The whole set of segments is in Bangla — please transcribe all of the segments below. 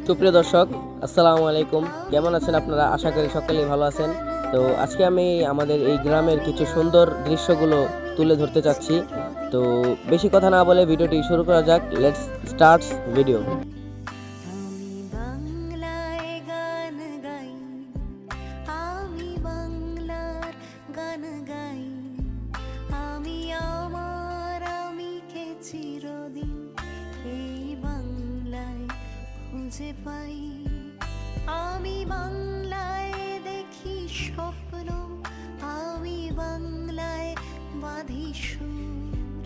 সুপ্রিয় দর্শক, আসসালামু আলাইকুম। কেমন আছেন আপনারা? আশা করি সকলেই ভালো আছেন। তো আজকে আমি আমাদের এই গ্রামের কিছু সুন্দর দৃশ্যগুলো তুলে ধরতে চাচ্ছি। তো বেশি কথা না বলে ভিডিওটি শুরু করা যাক। Let's starts video. খুঁজে পাই আমি বাংলায়, দেখি স্বপ্ন আমি বাংলায় বাঁধি সুর।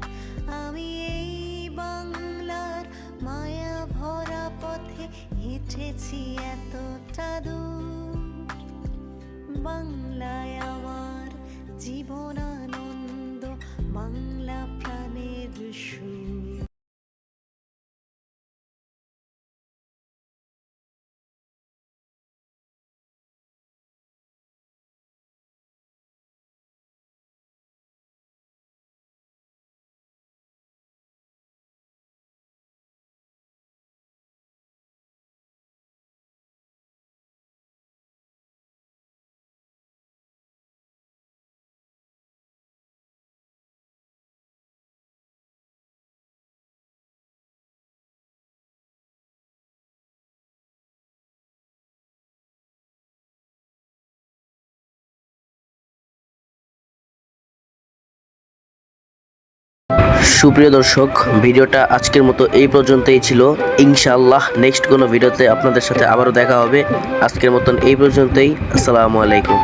আমি এই বাংলার মায়া ভরা পথে হেঁটেছি এতটা দূর। বাংলায় আমার জীবনানন্দ, বাংলা প্রাণের সুর। সুপ্রিয় দর্শক, ভিডিওটা আজকের মতো এই পর্যন্তই ছিল। ইনশাআল্লাহ নেক্সট কোনো ভিডিওতে আপনাদের সাথে আবারও দেখা হবে। আজকের মতন এই পর্যন্তই। আসসালামু আলাইকুম।